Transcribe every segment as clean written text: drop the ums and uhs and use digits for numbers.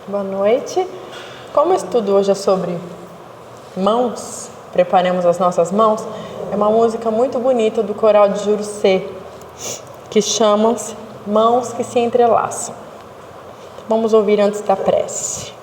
Boa noite. Como o estudo hoje é sobre mãos, preparemos as nossas mãos, é uma música muito bonita do coral de Jurucê, que chama-se Mãos que se Entrelaçam. Vamos ouvir antes da prece.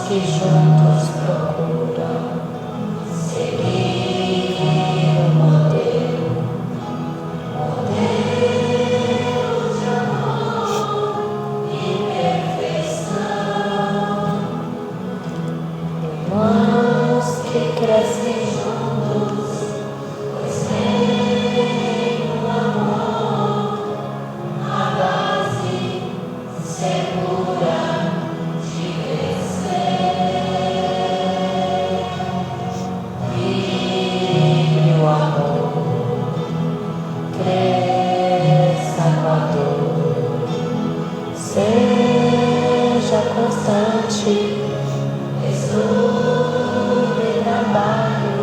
Que juntos procuram seguir o modelo de amor e perfeição. Irmãos que crescem juntos, pois têm no amor a base segura. Seja constante, estudo e trabalho,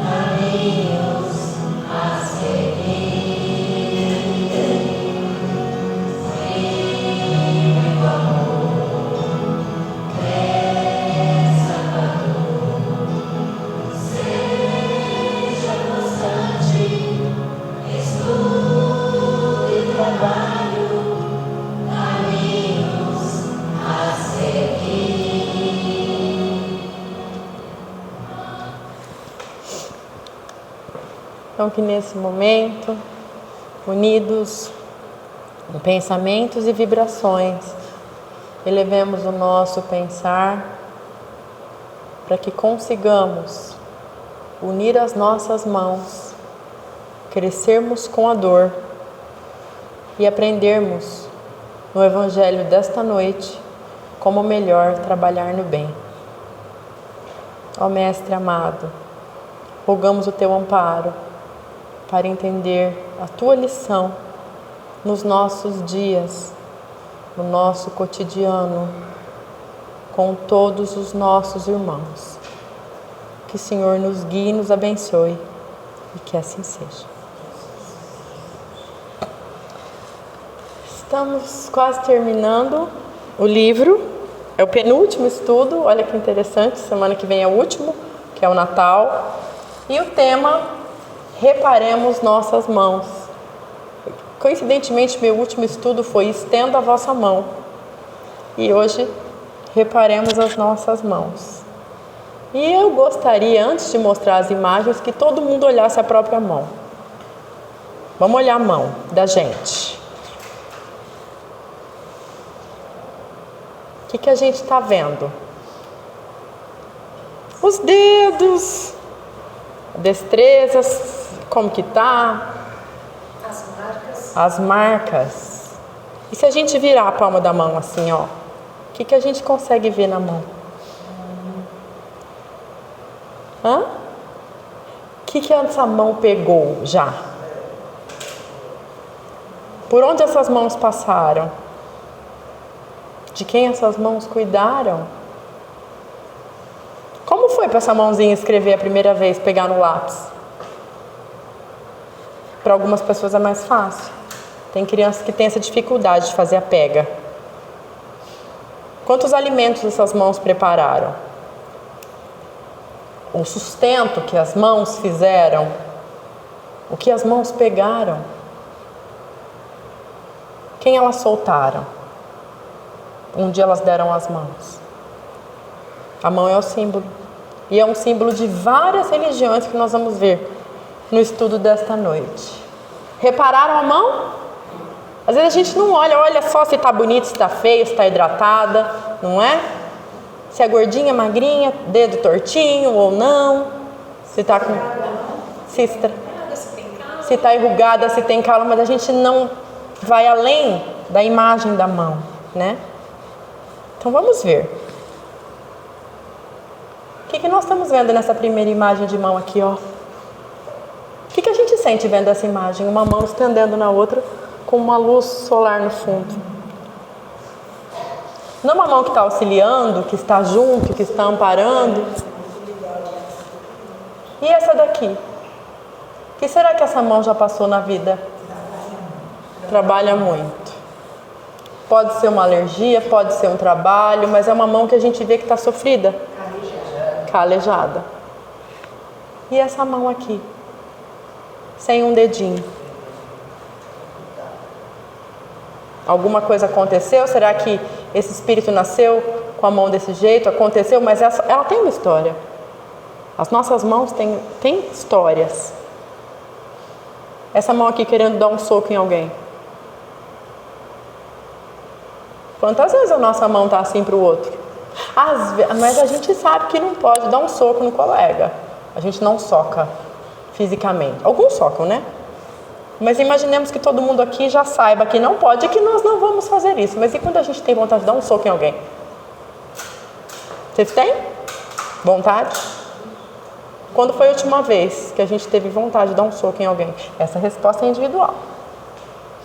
caminhos a seguir. Vive o amor, cresça com a dor. Seja constante, estudo e trabalho. Então que nesse momento, unidos em pensamentos e vibrações, elevemos o nosso pensar para que consigamos unir as nossas mãos, crescermos com a dor e aprendermos no Evangelho desta noite como melhor trabalhar no bem. Ó Mestre amado, rogamos o Teu amparo para entender a Tua lição nos nossos dias, no nosso cotidiano, com todos os nossos irmãos. Que o Senhor nos guie e nos abençoe, e que assim seja. Estamos quase terminando o livro, é o penúltimo estudo, olha que interessante, semana que vem é o último, que é o Natal, e o tema Reparemos nossas mãos. Coincidentemente, meu último estudo foi Estenda a vossa mão. E hoje, reparemos as nossas mãos. E eu gostaria, antes de mostrar as imagens, que todo mundo olhasse a própria mão. Vamos olhar a mão da gente. O que a gente está vendo? Os dedos, destrezas, como que tá? As marcas. E se a gente virar a palma da mão assim, ó, o que a gente consegue ver na mão? O que essa mão pegou já? Por onde essas mãos passaram? De quem essas mãos cuidaram? Como foi para essa mãozinha escrever a primeira vez, pegar no lápis? Para algumas pessoas é mais fácil. Tem crianças que têm essa dificuldade de fazer a pega. Quantos alimentos essas mãos prepararam? O sustento que as mãos fizeram O que as mãos pegaram? Quem elas soltaram? Onde elas deram as mãos? A mão é o símbolo. E é um símbolo de várias religiões que nós vamos ver no estudo desta noite. Repararam a mão? Às vezes a gente não olha só se está bonito, se está feio, se está hidratada, não é? Se é gordinha, magrinha, dedo tortinho ou não. Se está com... Se está enrugada, se tem calo, mas a gente não vai além da imagem da mão, né? Então vamos ver. O que nós estamos vendo nessa primeira imagem de mão aqui, ó? O que a gente sente vendo essa imagem? Uma mão estendendo na outra com uma luz solar no fundo. Não uma mão que está auxiliando, que está junto, que está amparando. E essa daqui? O que será que essa mão já passou na vida? Trabalha muito. Pode ser uma alergia, pode ser um trabalho, mas é uma mão que a gente vê que está sofrida. Calejada. E essa mão aqui? Sem um dedinho. Alguma coisa aconteceu? Será que esse espírito nasceu com a mão desse jeito? Aconteceu, mas ela tem uma história. As nossas mãos têm histórias. Essa mão aqui querendo dar um soco em alguém. Quantas vezes a nossa mão está assim para o outro? Mas a gente sabe que não pode dar um soco no colega. A gente não soca fisicamente. Alguns socam, né? Mas imaginemos que todo mundo aqui já saiba que não pode e que nós não vamos fazer isso. Mas e quando a gente tem vontade de dar um soco em alguém? Vocês têm vontade? Quando foi a última vez que a gente teve vontade de dar um soco em alguém? Essa resposta é individual.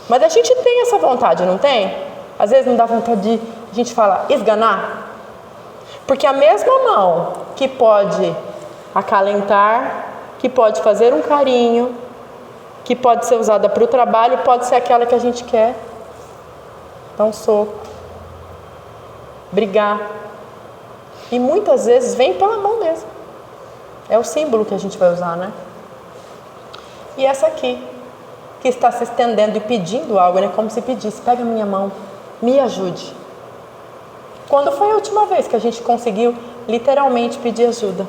Mas a gente tem essa vontade, não tem? Às vezes não dá vontade de a gente falar esganar. Porque a mesma mão que pode acalentar, que pode fazer um carinho, que pode ser usada para o trabalho, pode ser aquela que a gente quer dar um soco, brigar. E muitas vezes vem pela mão mesmo. É o símbolo que a gente vai usar, né? E essa aqui, que está se estendendo e pedindo algo, né? Como se pedisse, pega a minha mão, me ajude. Quando foi a última vez que a gente conseguiu literalmente pedir ajuda?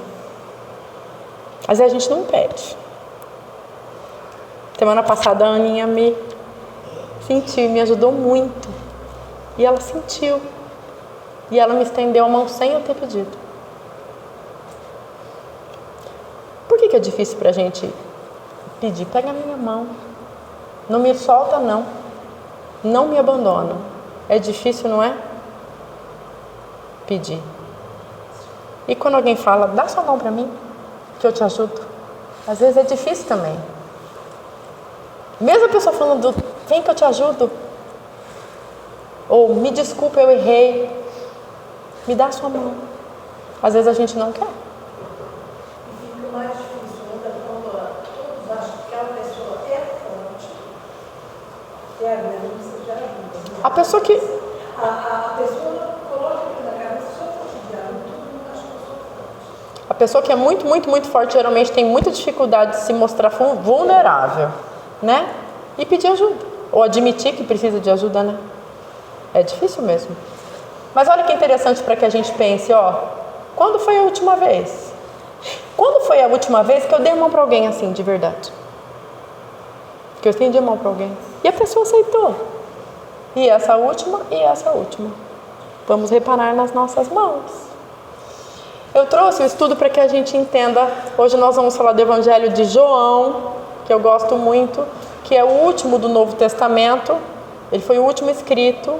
Às vezes a gente não pede. Semana passada a Aninha me me ajudou muito. E ela sentiu. E ela me estendeu a mão sem eu ter pedido. Por que é difícil pra gente pedir? Pega a minha mão. Não me solta, não. Não me abandona. É difícil, não é? Pedir. E quando alguém fala, dá sua mão pra mim, que eu te ajudo. Às vezes é difícil também. Mesmo a pessoa falando, vem que eu te ajudo. Ou, me desculpa, eu errei. Me dá a sua mão. Às vezes a gente não quer. E fica mais difícil ainda quando todos acham que aquela pessoa é forte. E a mesma você já ajuda. A pessoa que... A pessoa coloca aqui na cabeça, só cotidiano, todo mundo acha que eu sou forte. A pessoa que é muito, muito, muito forte, geralmente tem muita dificuldade de se mostrar vulnerável, né? E pedir ajuda. Ou admitir que precisa de ajuda, né? É difícil mesmo. Mas olha que interessante para que a gente pense, ó. Quando foi a última vez? Quando foi a última vez que eu dei a mão para alguém assim, de verdade? Que eu estendi a mão para alguém. E a pessoa aceitou. E essa última, e essa última. Vamos reparar nas nossas mãos. Eu trouxe o estudo para que a gente entenda. Hoje nós vamos falar do Evangelho de João, que eu gosto muito, que é o último do Novo Testamento. Ele foi o último escrito,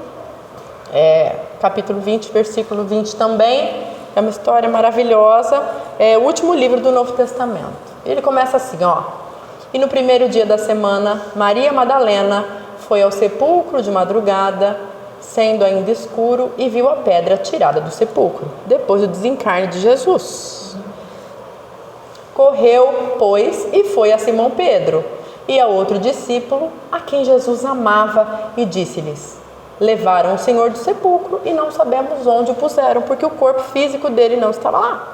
capítulo 20, versículo 20 também. É uma história maravilhosa. É o último livro do Novo Testamento. Ele começa assim, ó. E no primeiro dia da semana, Maria Madalena foi ao sepulcro de madrugada, sendo ainda escuro, e viu a pedra tirada do sepulcro, depois do desencarne de Jesus. Correu, pois, e foi a Simão Pedro e a outro discípulo, a quem Jesus amava, e disse-lhes: levaram o Senhor do sepulcro e não sabemos onde o puseram, porque o corpo físico dele não estava lá.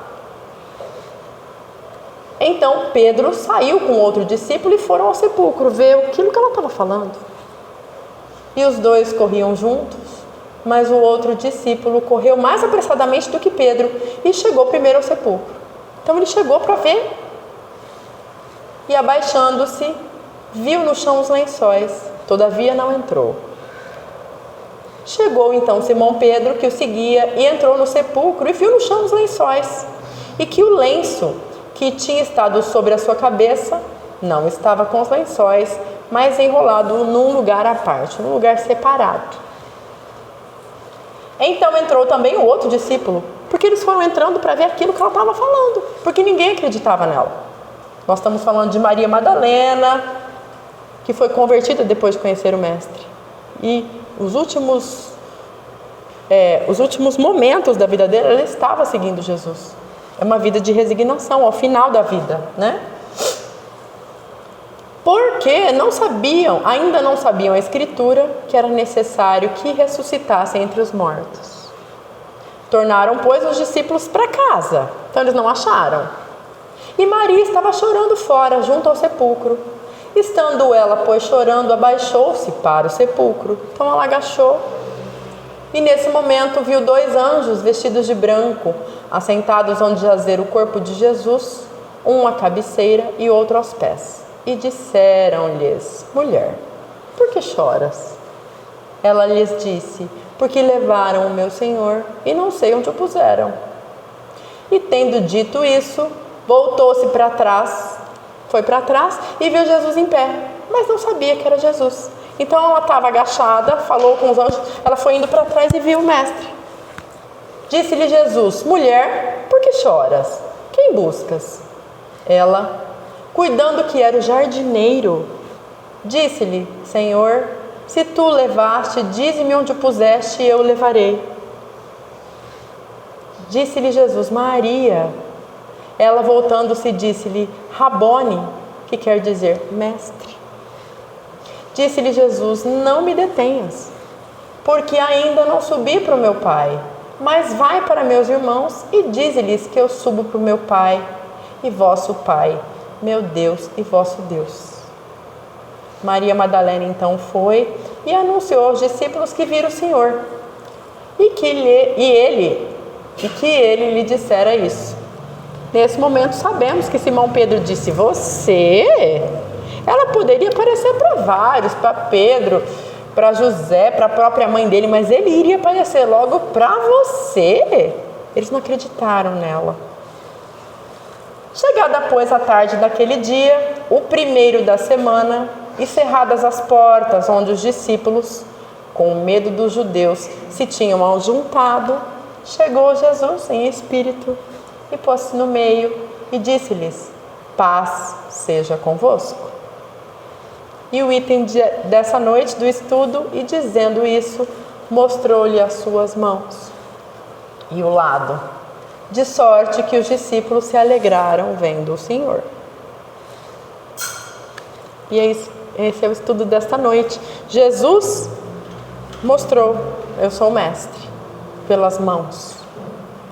Então Pedro saiu com outro discípulo e foram ao sepulcro ver aquilo que ela estava falando. E os dois corriam juntos, mas o outro discípulo correu mais apressadamente do que Pedro e chegou primeiro ao sepulcro. Então ele chegou para ver e, abaixando-se, viu no chão os lençóis, todavia não entrou. Chegou então Simão Pedro, que o seguia, e entrou no sepulcro e viu no chão os lençóis, e que o lenço que tinha estado sobre a sua cabeça não estava com os lençóis, mas enrolado num lugar à parte, num lugar separado. Então entrou também o outro discípulo, porque eles foram entrando para ver aquilo que ela estava falando, porque ninguém acreditava nela. Nós estamos falando de Maria Madalena, que foi convertida depois de conhecer o Mestre. E os últimos momentos da vida dela, ela estava seguindo Jesus. É uma vida de resignação ao final da vida, né? Porque ainda não sabiam a Escritura que era necessário que ressuscitassem entre os mortos. Tornaram, pois, os discípulos para casa. Então eles não acharam. E Maria estava chorando fora, junto ao sepulcro. Estando ela, pois, chorando, abaixou-se para o sepulcro. Então ela agachou. E nesse momento viu 2 anjos vestidos de branco, assentados onde jazera o corpo de Jesus, um à cabeceira e outro aos pés. E disseram-lhes: mulher, por que choras? Ela lhes disse: porque levaram o meu Senhor e não sei onde o puseram. E tendo dito isso, voltou-se para trás, foi para trás e viu Jesus em pé, mas não sabia que era Jesus. Então ela estava agachada, falou com os anjos, ela foi indo para trás e viu o Mestre. Disse-lhe Jesus: mulher, por que choras? Quem buscas? Ela, cuidando que era o jardineiro, disse-lhe: Senhor, se tu o levaste, dize-me onde o puseste e eu o levarei. Disse-lhe Jesus: Maria. Ela, voltando-se, disse-lhe: Rabone, que quer dizer mestre. Disse-lhe Jesus: não me detenhas, porque ainda não subi para o meu Pai, mas vai para meus irmãos e dize-lhes que eu subo para o meu Pai e vosso Pai, meu Deus e vosso Deus. Maria Madalena então foi e anunciou aos discípulos que viram o Senhor e que ele lhe dissera isso. Nesse momento sabemos que Simão Pedro disse: você? Ela poderia aparecer para vários, para Pedro, para José, para a própria mãe dele, mas ele iria aparecer logo para você? Eles não acreditaram nela. Chegada, pois, a tarde daquele dia, o primeiro da semana, e cerradas as portas onde os discípulos, com medo dos judeus, se tinham ajuntado, chegou Jesus em espírito e pôs-se no meio e disse-lhes: paz seja convosco. E o item dessa noite do estudo, e dizendo isso, mostrou-lhe as suas mãos e o lado, de sorte que os discípulos se alegraram vendo o Senhor. E esse é o estudo desta noite. Jesus mostrou: eu sou o Mestre, pelas mãos,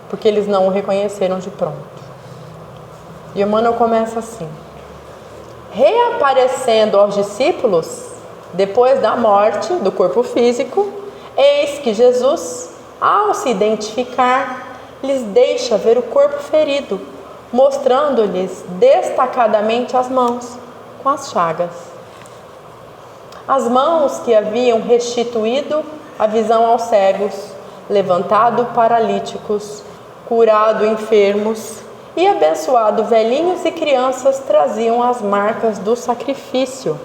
porque eles não o reconheceram de pronto. E Emmanuel começa assim: reaparecendo aos discípulos, depois da morte do corpo físico, eis que Jesus, ao se identificar, lhes deixa ver o corpo ferido, mostrando-lhes destacadamente as mãos com as chagas. As mãos que haviam restituído a visão aos cegos, levantado paralíticos, curado enfermos e abençoado velhinhos e crianças traziam as marcas do sacrifício.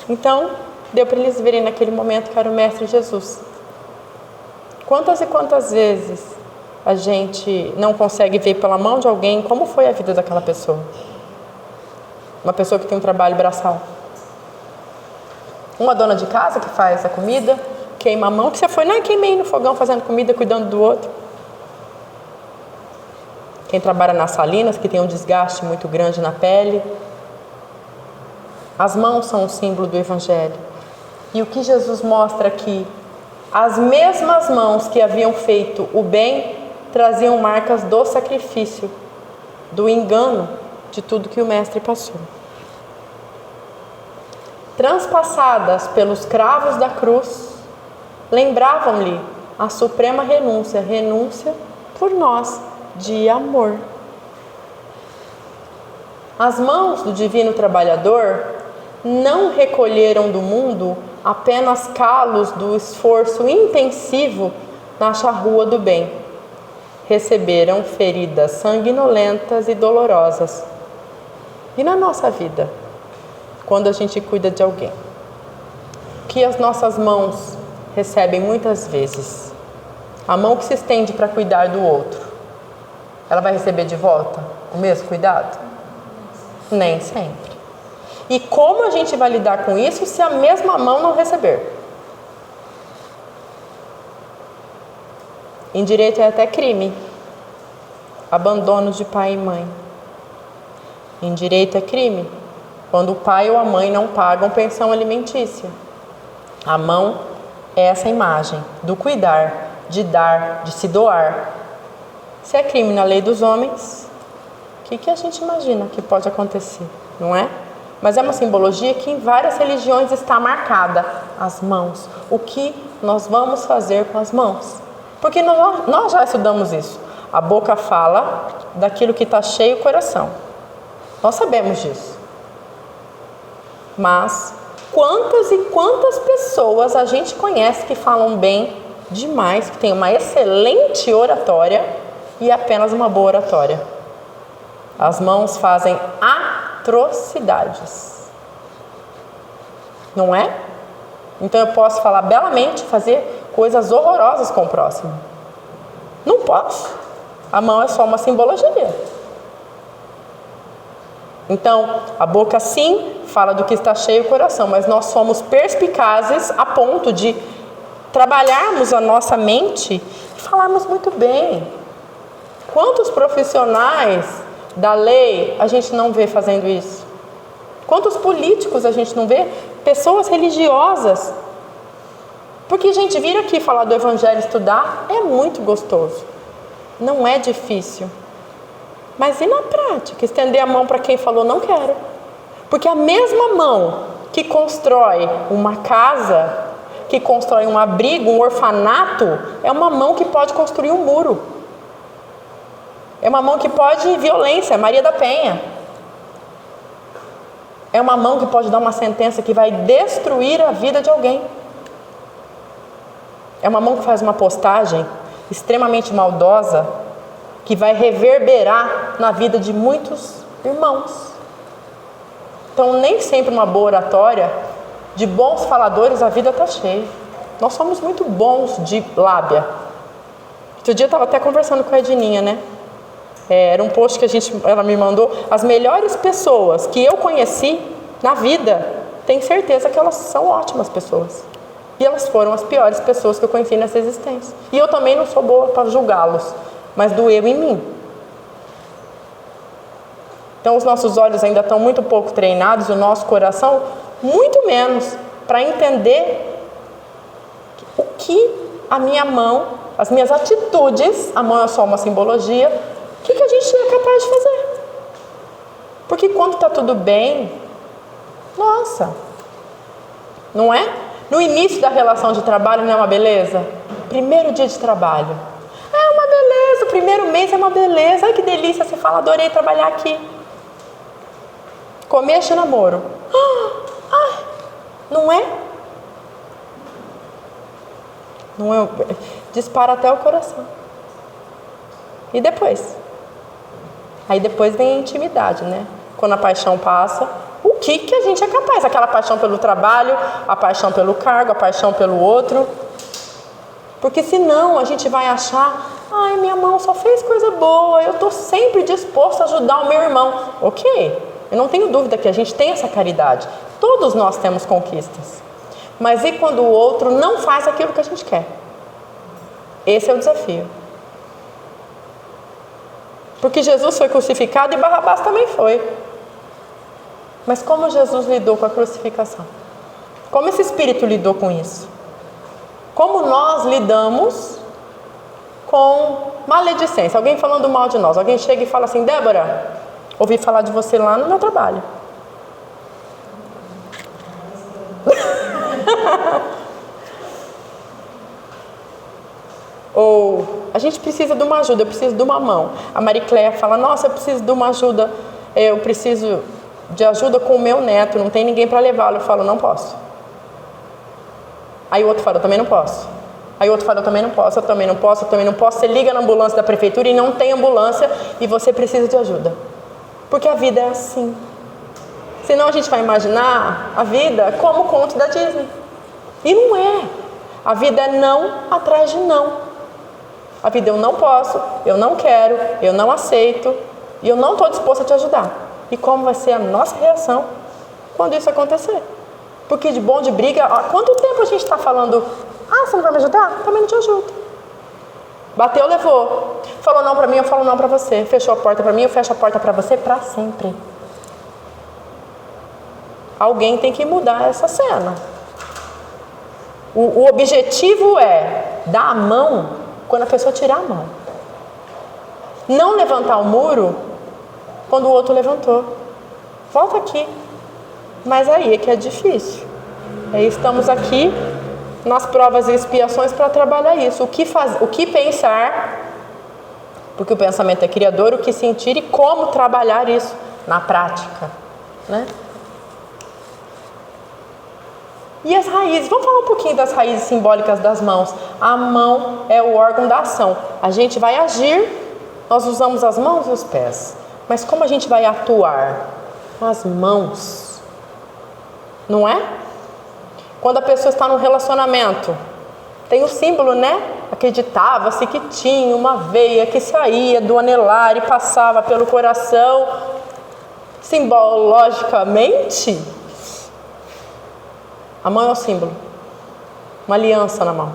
Então, deu para eles verem naquele momento que era o Mestre Jesus. Quantas e quantas vezes a gente não consegue ver pela mão de alguém como foi a vida daquela pessoa? Uma pessoa que tem um trabalho braçal. Uma dona de casa que faz a comida, queima a mão, que você foi, não, queimei no fogão fazendo comida, cuidando do outro. Quem trabalha nas salinas, que tem um desgaste muito grande na pele. As mãos são um símbolo do Evangelho. E o que Jesus mostra aqui, as mesmas mãos que haviam feito o bem, traziam marcas do sacrifício, do engano de tudo que o Mestre passou. Transpassadas pelos cravos da cruz, lembravam-lhe a suprema renúncia, renúncia por nós, de amor. As mãos do divino trabalhador não recolheram do mundo apenas calos do esforço intensivo na charrua do bem. Receberam feridas sanguinolentas e dolorosas. E na nossa vida, quando a gente cuida de alguém, que as nossas mãos recebem muitas vezes? A mão que se estende para cuidar do outro, ela vai receber de volta o mesmo cuidado? Nem sempre. E como a gente vai lidar com isso se a mesma mão não receber? Em direito é até crime. Abandono de pai e mãe. Em direito é crime quando o pai ou a mãe não pagam pensão alimentícia. A mão é essa imagem do cuidar, de dar, de se doar. Se é crime na lei dos homens, o que a gente imagina que pode acontecer, não é? Mas é uma simbologia que em várias religiões está marcada. As mãos. O que nós vamos fazer com as mãos? Porque nós já estudamos isso. A boca fala daquilo que está cheio o coração. Nós sabemos disso. Mas quantas e quantas pessoas a gente conhece que falam bem demais, que tem uma excelente oratória e apenas uma boa oratória? As mãos fazem atrocidades. Não é? Então eu posso falar belamente, fazer coisas horrorosas com o próximo. Não posso. A mão é só uma simbologia. Então, a boca sim fala do que está cheio o coração, mas nós somos perspicazes a ponto de trabalharmos a nossa mente e falarmos muito bem. Quantos profissionais da lei a gente não vê fazendo isso? Quantos políticos a gente não vê? Pessoas religiosas. Porque a gente vir aqui falar do Evangelho, estudar, é muito gostoso. Não é difícil. Mas e na prática? Estender a mão para quem falou não quero. Porque a mesma mão que constrói uma casa, que constrói um abrigo, um orfanato, é uma mão que pode construir um muro. É uma mão que pode violência, Maria da Penha. É uma mão que pode dar uma sentença que vai destruir a vida de alguém. É uma mão que faz uma postagem extremamente maldosa que vai reverberar na vida de muitos irmãos. Então, nem sempre uma boa oratória, de bons faladores, a vida está cheia. Nós somos muito bons de lábia. Outro dia eu estava até conversando com a Edininha, né? Era um post que ela me mandou. As melhores pessoas que eu conheci na vida, tenho certeza que elas são ótimas pessoas. E elas foram as piores pessoas que eu conheci nessa existência. E eu também não sou boa para julgá-los, mas doeu em mim. Então os nossos olhos ainda estão muito pouco treinados, o nosso coração muito menos, para entender o que a minha mão, as minhas atitudes, a mão é só uma simbologia, o que a gente é capaz de fazer. Porque quando está tudo bem, nossa, não é? No início da relação de trabalho não é uma beleza? Primeiro dia de trabalho. É uma beleza, o primeiro mês é uma beleza. Ai, que delícia, você fala, adorei trabalhar aqui. Começo de namoro. Não é? Não é? Dispara até o coração. E depois? Aí depois vem a intimidade, né? Quando a paixão passa, o que a gente é capaz? Aquela paixão pelo trabalho, a paixão pelo cargo, a paixão pelo outro. Porque senão a gente vai achar, ai, minha mão só fez coisa boa, eu estou sempre disposto a ajudar o meu irmão. Ok, eu não tenho dúvida que a gente tem essa caridade. Todos nós temos conquistas. Mas e quando o outro não faz aquilo que a gente quer? Esse é o desafio. Porque Jesus foi crucificado e Barrabás também foi. Mas como Jesus lidou com a crucificação? Como esse Espírito lidou com isso? Como nós lidamos com maledicência? Alguém falando mal de nós. Alguém chega e fala assim, Débora, Ouvi falar de você lá no meu trabalho. Ou a gente precisa de uma ajuda, eu preciso de uma mão. A Maricléia fala, nossa, eu preciso de uma ajuda, eu preciso de ajuda com o meu neto, não tem ninguém para levá-lo. Eu falo, não posso. Aí o outro fala, eu também não posso. Aí o outro fala, eu também não posso, eu também não posso, eu também não posso. Você liga na ambulância da prefeitura e não tem ambulância e você precisa de ajuda. Porque a vida é assim. Senão a gente vai imaginar a vida como o conto da Disney. E não é. A vida é não atrás de não. A vida eu não posso, eu não quero, eu não aceito e eu não estou disposta a te ajudar. E como vai ser a nossa reação quando isso acontecer? Porque de bom de briga, quanto tempo a gente está falando, você não vai me ajudar? Também não te ajudo. Bateu, levou. Falou não para mim, eu falo não para você. Fechou a porta para mim, eu fecho a porta para você para sempre. Alguém tem que mudar essa cena. O objetivo é dar a mão quando a pessoa tirar a mão. Não levantar o muro quando o outro levantou. Volta aqui. Mas aí é que é difícil. Aí estamos aqui nas provas e expiações para trabalhar isso. O que pensar, porque o pensamento é criador, o que sentir e como trabalhar isso na prática, né? E as raízes, vamos falar um pouquinho das raízes simbólicas das mãos. A mão é o órgão da ação. A gente vai agir, nós usamos as mãos e os pés. Mas como a gente vai atuar? Com as mãos. Não é? Quando a pessoa está num relacionamento, tem o símbolo, né? Acreditava-se que tinha uma veia que saía do anelar e passava pelo coração. Simbologicamente, a mão é o símbolo, uma aliança na mão.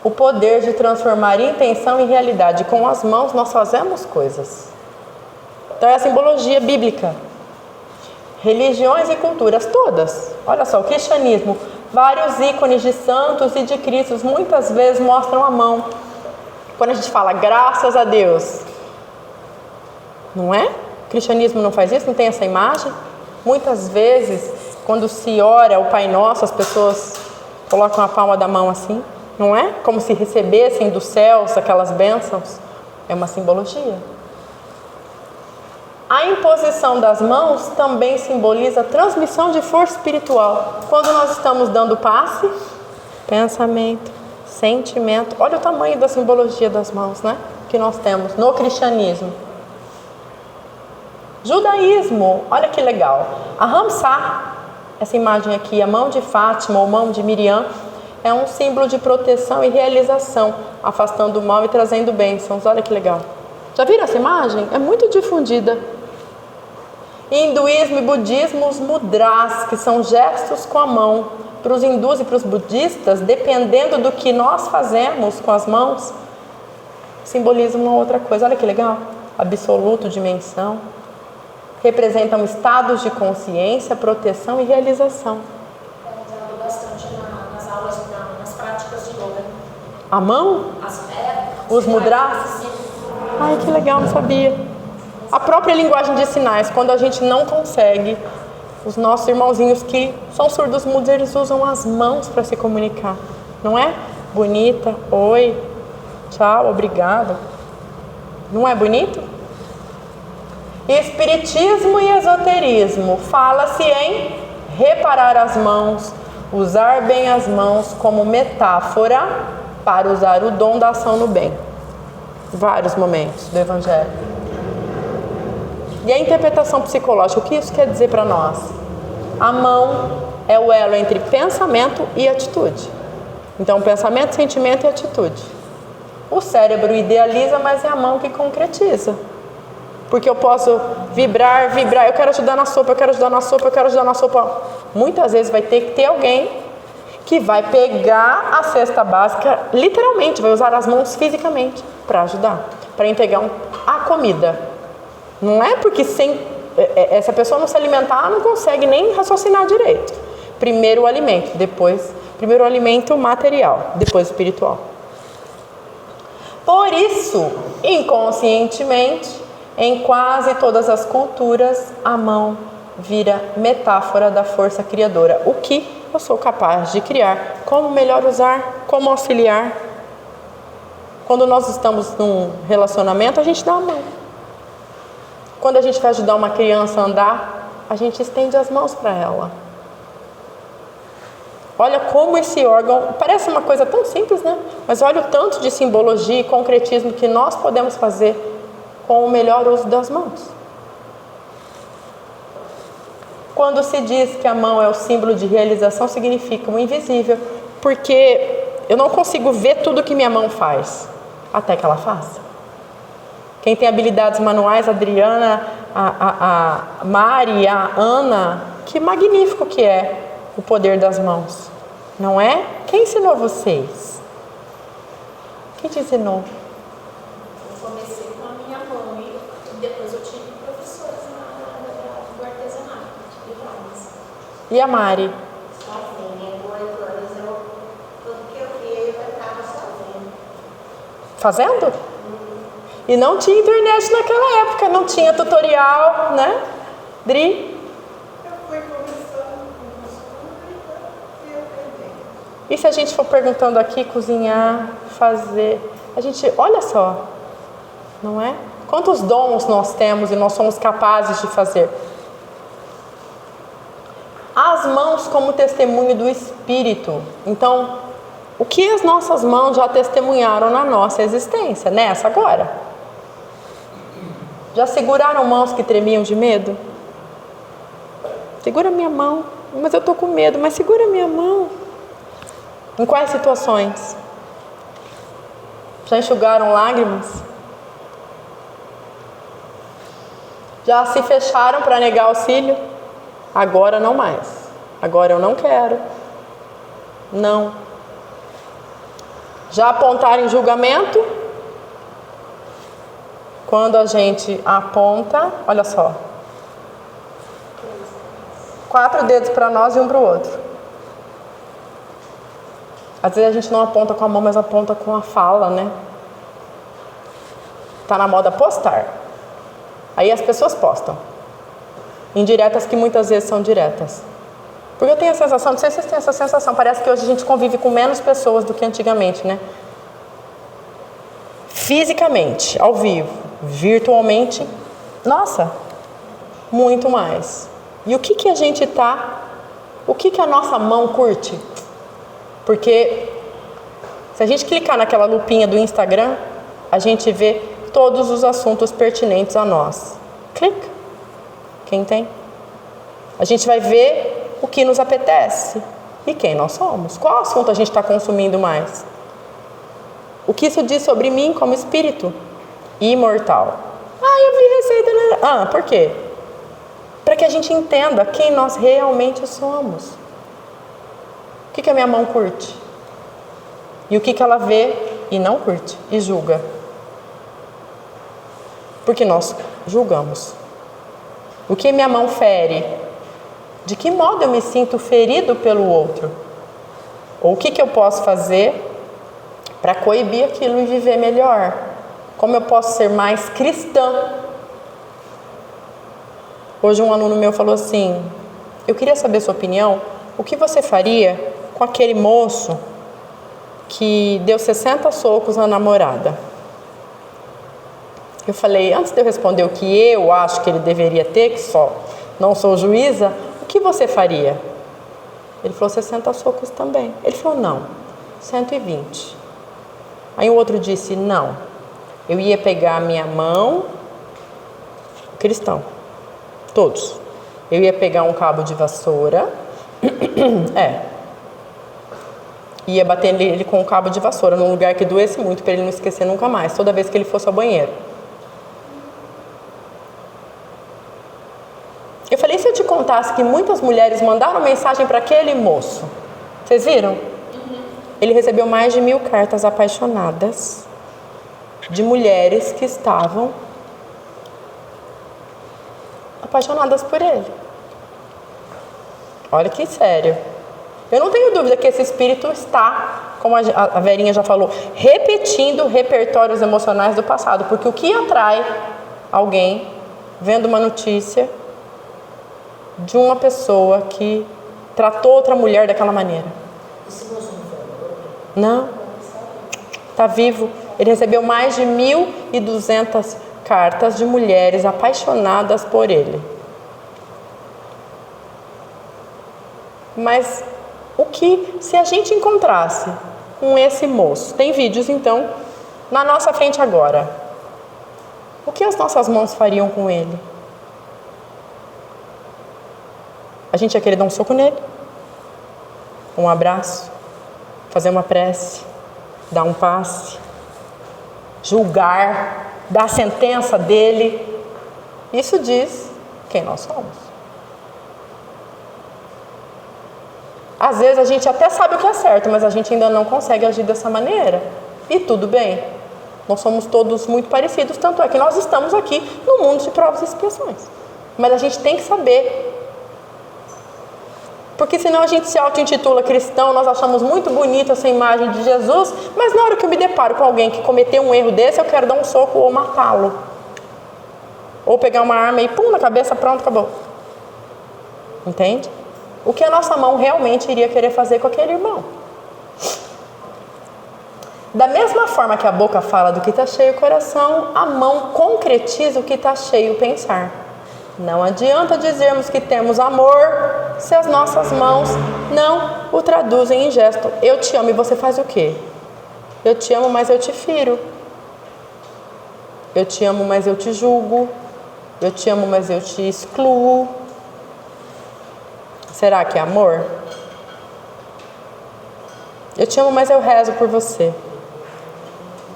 O poder de transformar intenção em realidade. Com as mãos nós fazemos coisas. Então é a simbologia bíblica. Religiões e culturas todas. Olha só, o cristianismo, vários ícones de santos e de cristos muitas vezes mostram a mão. Quando a gente fala graças a Deus, não é? O cristianismo não faz isso, não tem essa imagem? Muitas vezes, quando se ora o Pai Nosso, as pessoas colocam a palma da mão assim, não é? Como se recebessem dos céus aquelas bênçãos. É uma simbologia. A imposição das mãos também simboliza a transmissão de força espiritual. Quando nós estamos dando passe, pensamento, sentimento. Olha o tamanho da simbologia das mãos, né? Que nós temos no cristianismo. Judaísmo, olha que legal. A Ramsá, essa imagem aqui, a mão de Fátima ou mão de Miriam, é um símbolo de proteção e realização, afastando o mal e trazendo bênçãos. Olha que legal. Já viram essa imagem? É muito difundida. Em hinduísmo e budismo, os mudras, que são gestos com a mão. Para os hindus e para os budistas, dependendo do que nós fazemos com as mãos, simboliza uma outra coisa. Olha que legal. Absoluto, dimensão. Representam estados de consciência, proteção e realização. É usado bastante nas aulas, nas práticas de yoga. A mão? Os mudras? Ai, que legal, não sabia. A própria linguagem de sinais, quando a gente não consegue, os nossos irmãozinhos que são surdos mudos, eles usam as mãos para se comunicar, não é? Bonita, oi, tchau, obrigado. Não é bonito? Espiritismo e esoterismo, fala-se em reparar as mãos, usar bem as mãos como metáfora para usar o dom da ação no bem. Vários momentos do Evangelho. E a interpretação psicológica, o que isso quer dizer para nós? A mão é o elo entre pensamento e atitude. Então, pensamento, sentimento e atitude. O cérebro idealiza, mas é a mão que concretiza. Porque eu posso vibrar, eu quero ajudar na sopa, eu quero ajudar na sopa, eu quero ajudar na sopa. Muitas vezes vai ter que ter alguém que vai pegar a cesta básica, literalmente, vai usar as mãos fisicamente para ajudar, para entregar a comida. Não é porque sem essa pessoa não se alimentar, não consegue nem raciocinar direito. Primeiro o alimento, primeiro o alimento material, depois o espiritual. Por isso, inconscientemente, Em quase todas as culturas, a mão vira metáfora da força criadora. O que eu sou capaz de criar, como melhor usar, como auxiliar. Quando nós estamos num relacionamento, a gente dá a mão. Quando a gente vai ajudar uma criança a andar, a gente estende as mãos para ela. Olha como esse órgão, parece uma coisa tão simples, né? Mas olha o tanto de simbologia e concretismo que nós podemos fazer com o melhor uso das mãos. Quando se diz que a mão é o símbolo de realização, significa o invisível, porque eu não consigo ver tudo que minha mão faz, até que ela faça. Quem tem habilidades manuais, a Adriana, a Mari, a Ana, que magnífico que é o poder das mãos, não é? Quem ensinou vocês? Quem te ensinou? Eu comecei com a minha mãe e depois eu tive professoras do artesanato, de várias. E a Mari? Sozinha, por 8 anos, tudo que eu via, eu estava sozinha. Fazendo? E não tinha internet naquela época, não tinha tutorial, né? Dri? Eu fui começando e aprendendo. E se a gente for perguntando aqui, cozinhar, fazer, a gente, olha só, não é? Quantos dons nós temos e nós somos capazes de fazer? As mãos como testemunho do Espírito. Então, o que as nossas mãos já testemunharam na nossa existência, nessa agora? Já seguraram mãos que tremiam de medo? Segura minha mão, mas eu estou com medo, mas segura minha mão. Em quais situações? Já enxugaram lágrimas? Já se fecharam para negar auxílio? Agora não mais. Agora eu não quero. Não. Já apontaram em julgamento? Quando a gente aponta, olha só. 4 dedos para nós e um para o outro. Às vezes a gente não aponta com a mão, mas aponta com a fala, né? Tá na moda postar. Aí as pessoas postam. Indiretas que muitas vezes são diretas. Porque eu tenho a sensação, não sei se vocês têm essa sensação, parece que hoje a gente convive com menos pessoas do que antigamente, né? Fisicamente, ao vivo, virtualmente, nossa, muito mais. E o que a gente o que a nossa mão curte? Porque se a gente clicar naquela lupinha do Instagram, a gente vê todos os assuntos pertinentes a nós. Clica. Quem tem? A gente vai ver o que nos apetece e quem nós somos. Qual assunto a gente está consumindo mais? O que isso diz sobre mim como espírito imortal? Eu vi receita, né? Por quê? Para que a gente entenda quem nós realmente somos. O que a minha mão curte? E o que ela vê e não curte e julga? Porque nós julgamos. O que minha mão fere? De que modo eu me sinto ferido pelo outro? Ou o que eu posso fazer para coibir aquilo e viver melhor? Como eu posso ser mais cristã? Hoje um aluno meu falou assim: eu queria saber sua opinião, o que você faria com aquele moço que deu 60 socos na namorada? Eu falei, antes de eu responder o que eu acho que ele deveria ter, que só não sou juíza, o que você faria? Ele falou 60 socos também. Ele falou, não, 120. Aí o outro disse, não, eu ia pegar a minha mão, cristão, todos. Eu ia pegar um cabo de vassoura, ia bater nele com um cabo de vassoura, num lugar que doesse muito, para ele não esquecer nunca mais, toda vez que ele fosse ao banheiro. Eu falei, se eu te contasse que muitas mulheres mandaram mensagem para aquele moço? Vocês viram? Ele recebeu mais de 1000 cartas apaixonadas de mulheres que estavam apaixonadas por ele. Olha que sério. Eu não tenho dúvida que esse espírito está, como a Verinha já falou, repetindo repertórios emocionais do passado, porque o que atrai alguém vendo uma notícia de uma pessoa que tratou outra mulher daquela maneira? Esse moço não foi amor? Não. Está vivo. Ele recebeu mais de 1.200 cartas de mulheres apaixonadas por ele. Mas o que se a gente encontrasse com esse moço? Tem vídeos então na nossa frente agora. O que as nossas mãos fariam com ele? A gente ia querer dar um soco nele, um abraço, fazer uma prece, dar um passe, julgar, dar a sentença dele. Isso diz quem nós somos. Às vezes a gente até sabe o que é certo, mas a gente ainda não consegue agir dessa maneira. E tudo bem. Nós somos todos muito parecidos, tanto é que nós estamos aqui no mundo de provas e expiações. Mas a gente tem que saber. Porque senão a gente se auto-intitula cristão, nós achamos muito bonita essa imagem de Jesus, mas na hora que eu me deparo com alguém que cometeu um erro desse, eu quero dar um soco ou matá-lo. Ou pegar uma arma e pum, na cabeça, pronto, acabou. Entende? O que a nossa mão realmente iria querer fazer com aquele irmão. Da mesma forma que a boca fala do que está cheio o coração, a mão concretiza o que está cheio o pensar. Não adianta dizermos que temos amor se as nossas mãos não o traduzem em gesto. Eu te amo e você faz o quê? Eu te amo, mas eu te firo. Eu te amo, mas eu te julgo. Eu te amo, mas eu te excluo. Será que é amor? Eu te amo, mas eu rezo por você.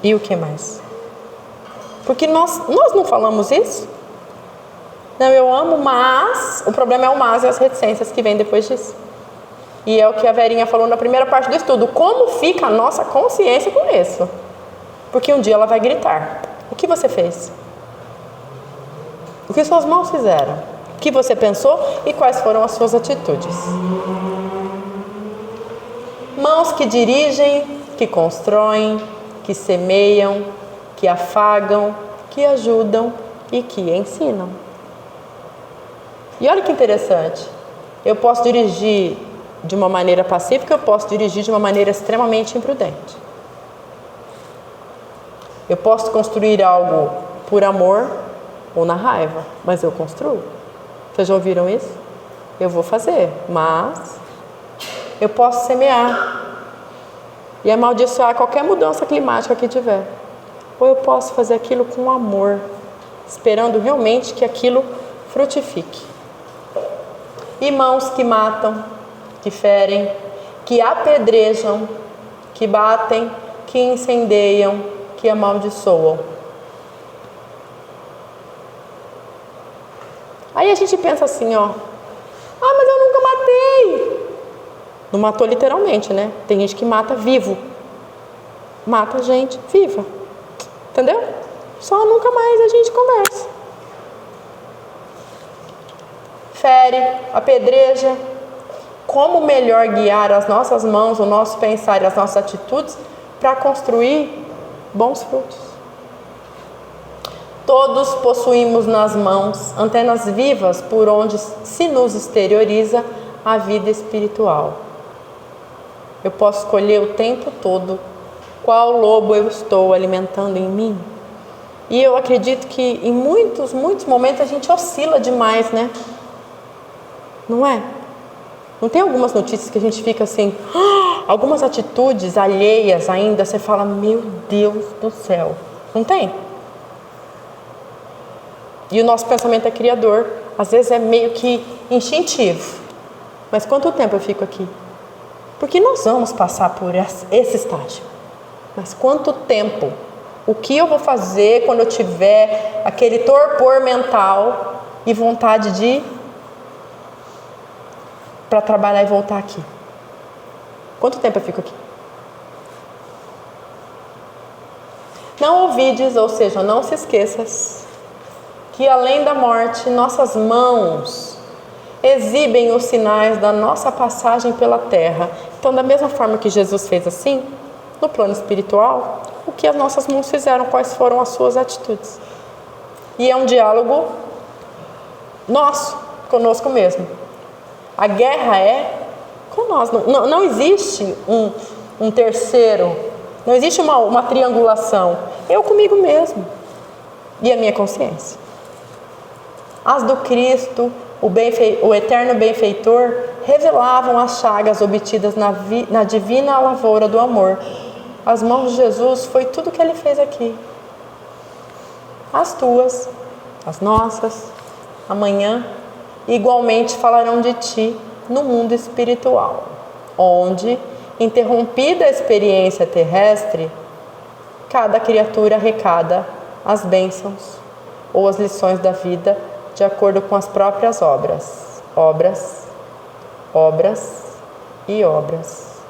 E o que mais? Porque nós não falamos isso? Não, eu amo, mas... O problema é o mas e as reticências que vêm depois disso. E é o que a Verinha falou na primeira parte do estudo. Como fica a nossa consciência com isso? Porque um dia ela vai gritar. O que você fez? O que suas mãos fizeram? O que você pensou e quais foram as suas atitudes? Mãos que dirigem, que constroem, que semeiam, que afagam, que ajudam e que ensinam. E olha que interessante, eu posso dirigir de uma maneira pacífica, eu posso dirigir de uma maneira extremamente imprudente. Eu posso construir algo por amor ou na raiva, mas eu construo. Vocês já ouviram isso? Eu vou fazer, mas eu posso semear e amaldiçoar qualquer mudança climática que tiver. Ou eu posso fazer aquilo com amor, esperando realmente que aquilo frutifique. E mãos que matam, que ferem, que apedrejam, que batem, que incendeiam, que amaldiçoam. Aí a gente pensa assim, ó, mas eu nunca matei. Não matou literalmente, né? Tem gente que mata vivo. Mata gente viva. Entendeu? Só nunca mais a gente conversa. Fere, apedreja. Como melhor guiar as nossas mãos, o nosso pensar e as nossas atitudes para construir bons frutos? Todos possuímos nas mãos antenas vivas por onde se nos exterioriza a vida espiritual. Eu posso escolher o tempo todo qual lobo eu estou alimentando em mim. E eu acredito que em muitos momentos a gente oscila demais, né? Não é? Não tem algumas notícias que a gente fica assim, algumas atitudes alheias ainda, você fala, meu Deus do céu. Não tem? E o nosso pensamento é criador. Às vezes é meio que instintivo. Mas quanto tempo eu fico aqui? Porque nós vamos passar por esse estágio. Mas quanto tempo? O que eu vou fazer quando eu tiver aquele torpor mental e vontade de para trabalhar e voltar aqui? Quanto tempo eu fico aqui? Não ouvides, ou seja, não se esqueças que além da morte, nossas mãos exibem os sinais da nossa passagem pela terra. Então, da mesma forma que Jesus fez assim, no plano espiritual, o que as nossas mãos fizeram, quais foram as suas atitudes. E é um diálogo nosso, conosco mesmo. A guerra é com nós. Não existe um terceiro, não existe uma triangulação. Eu comigo mesmo e a minha consciência. As do Cristo, o eterno benfeitor, revelavam as chagas obtidas na divina lavoura do amor. As mãos de Jesus foi tudo que Ele fez aqui. As tuas, as nossas, amanhã, igualmente falarão de ti no mundo espiritual, onde, interrompida a experiência terrestre, cada criatura arrecada as bênçãos ou as lições da vida de acordo com as próprias obras. Obras, obras e obras.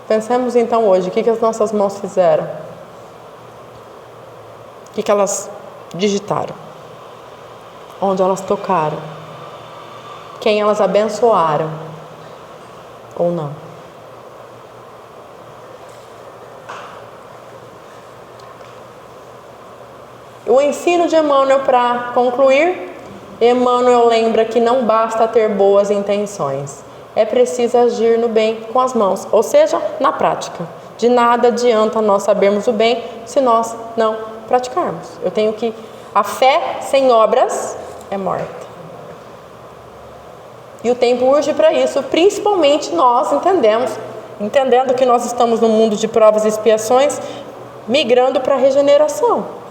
Pensemos então hoje, o que as nossas mãos fizeram? O que elas digitaram? Onde elas tocaram? Quem elas abençoaram? Ou não? O ensino de Emmanuel, para concluir, Emmanuel lembra que não basta ter boas intenções, é preciso agir no bem com as mãos, ou seja, na prática. De nada adianta nós sabermos o bem se nós não praticarmos. A fé sem obras é morta. E o tempo urge para isso, principalmente nós entendendo que nós estamos num mundo de provas e expiações, migrando para a regeneração.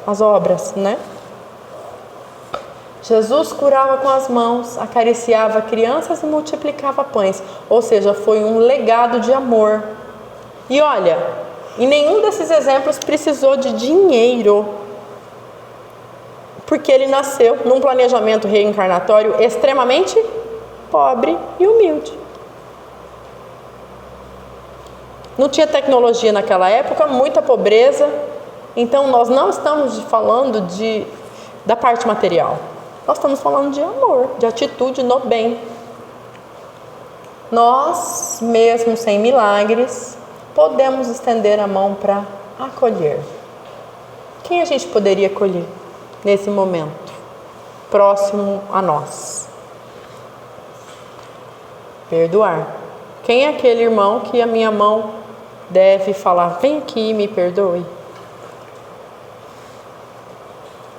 As obras, né? Jesus curava com as mãos, acariciava crianças e multiplicava pães. Ou seja, foi um legado de amor. E olha, em nenhum desses exemplos precisou de dinheiro, porque ele nasceu num planejamento reencarnatório extremamente pobre e humilde. Não tinha tecnologia naquela época, muita pobreza. Então nós não estamos falando da parte material. Nós estamos falando de amor, de atitude no bem. Nós, mesmo sem milagres, podemos estender a mão para acolher. Quem a gente poderia acolher nesse momento, próximo a nós? Perdoar. Quem é aquele irmão que a minha mão deve falar, vem aqui e me perdoe?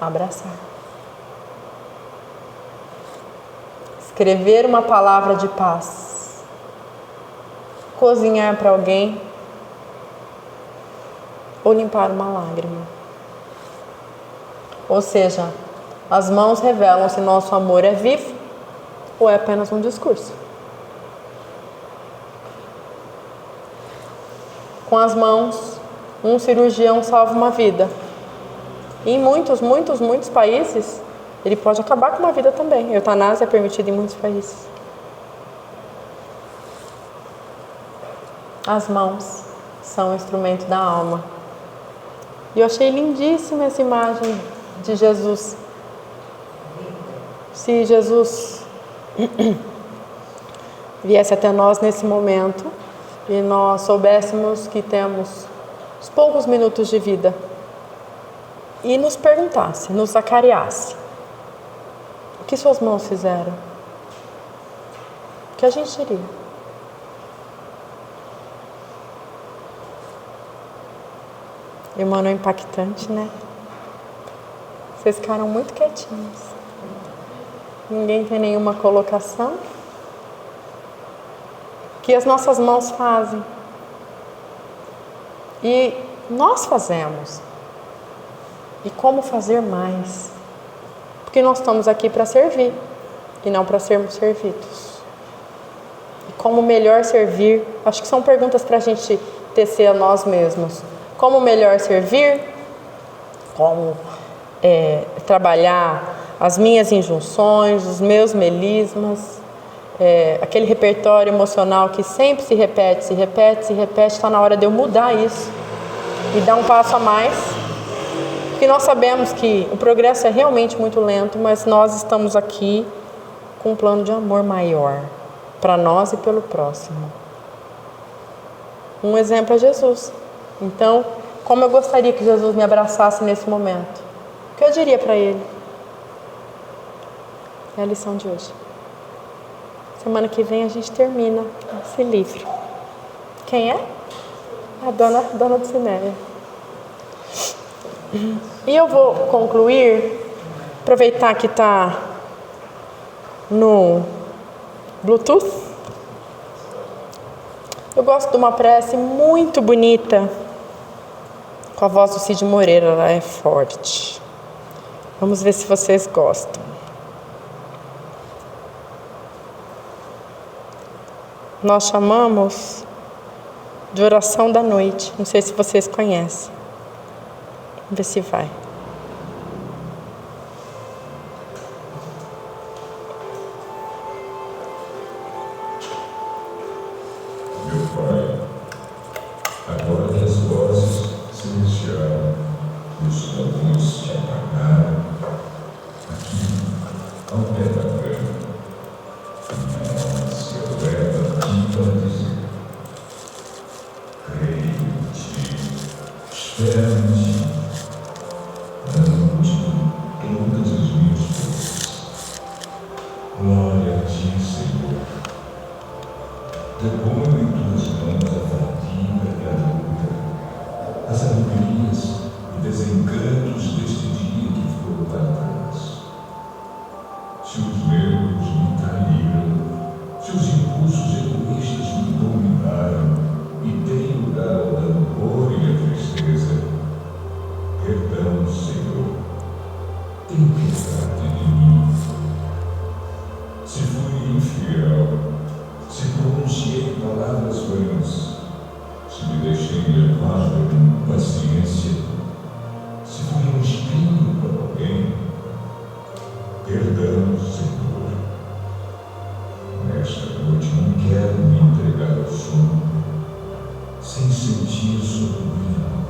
Abraçar. Escrever uma palavra de paz. Cozinhar para alguém. Ou limpar uma lágrima. Ou seja, as mãos revelam se nosso amor é vivo ou é apenas um discurso. Com as mãos, um cirurgião salva uma vida. E em muitos países, ele pode acabar com uma vida também. A eutanásia é permitida em muitos países. As mãos são um instrumento da alma. E eu achei lindíssima essa imagem de Jesus. Se Jesus viesse até nós nesse momento e nós soubéssemos que temos os poucos minutos de vida e nos perguntasse, nos acareasse, o que suas mãos fizeram? O que a gente diria? Emmanuel é impactante, né? Vocês ficaram muito quietinhos. Ninguém tem nenhuma colocação? O que as nossas mãos fazem? E nós fazemos. E como fazer mais? Porque nós estamos aqui para servir e não para sermos servidos. E como melhor servir? Acho que são perguntas para a gente tecer a nós mesmos. Como melhor servir? Como trabalhar as minhas injunções, os meus melismas, aquele repertório emocional que sempre se repete, está na hora de eu mudar isso e dar um passo a mais. Porque nós sabemos que o progresso é realmente muito lento, mas nós estamos aqui com um plano de amor maior para nós e pelo próximo. Um exemplo é Jesus. Então, Como eu gostaria que Jesus me abraçasse nesse momento? O que eu diria para Ele? É a lição de hoje. Semana que vem a gente termina esse livro. Quem é? A dona Dulcinéia. E eu vou concluir, aproveitar que está no Bluetooth. Eu gosto de uma prece muito bonita, com a voz do Cid Moreira, ela é forte. Vamos ver se vocês gostam. Nós chamamos de oração da noite. Não sei se vocês conhecem. Vamos ver se vai. Meu Pai, agora que as vozes silenciaram e os fogões te apagaram, aqui, ao pé da cama, minha alma se eleva a ti para dizer: creio em ti, espero em ti, amo-te com todas as minhas forças. Glória a ti, Senhor. Deponho em tuas mãos a fadiga e a luta, as alegrias e desencantos deste dia que ficou para trás. Se os nervos me traíram, se os impulsos egoístas me dominaram e dei lugar ao rancor e à tristeza, perdão, Senhor, tem piedade de mim. Se fui infiel, se pronunciei palavras vãs, se me deixei levar por impaciência, se fui um espinho para alguém, perdão, Senhor. Nesta noite não quero me entregar ao sono, sem sentir sobre minha alma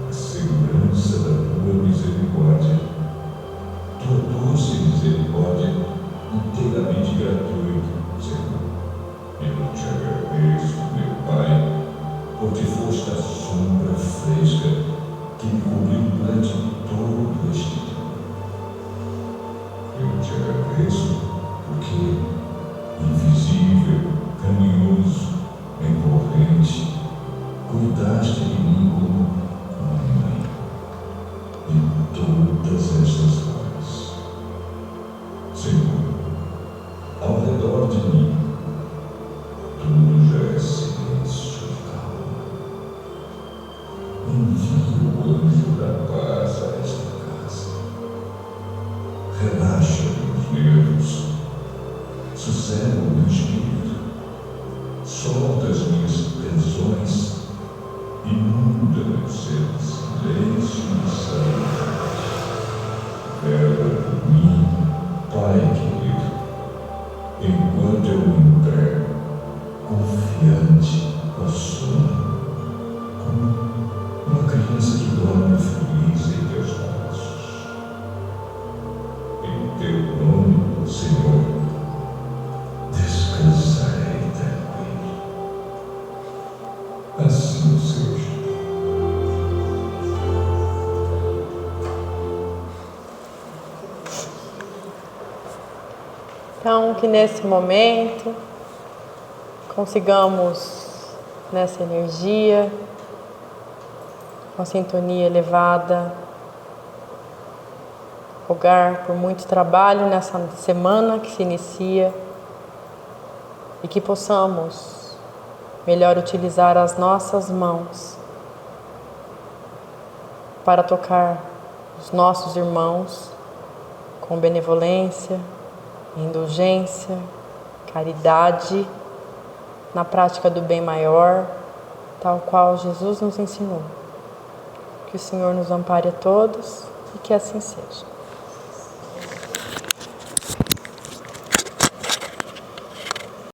a segurança da tua misericórdia, tua doce misericórdia inteiramente gratuita, Senhor. Eu te agradeço, meu Pai, porque foste a sombra fresca que me cobriu durante todo este dia. Eu te agradeço porque, invisível, carinhoso, envolvente, cuidaste de mim como uma mãe em todas estas horas. Senhor, ao redor de mim, tudo já é silêncio e calma. Envia o anjo da paz a esta casa. Relaxa meus nervos, sossega o meu espírito, solta as minhas tensões, inunda meu ser de silêncio e sanidade. Vela por mim, Pai querido, enquanto eu me entrego, confiante ao sono, como uma criança que dorme feliz em teus braços. Em teu nome, Senhor, descansarei tranquilo. Assim seja. Então, que nesse momento consigamos, nessa energia, com sintonia elevada, rogar por muito trabalho nessa semana que se inicia e que possamos melhor utilizar as nossas mãos para tocar os nossos irmãos com benevolência, indulgência, caridade, na prática do bem maior, tal qual Jesus nos ensinou. Que o Senhor nos ampare a todos e que assim seja.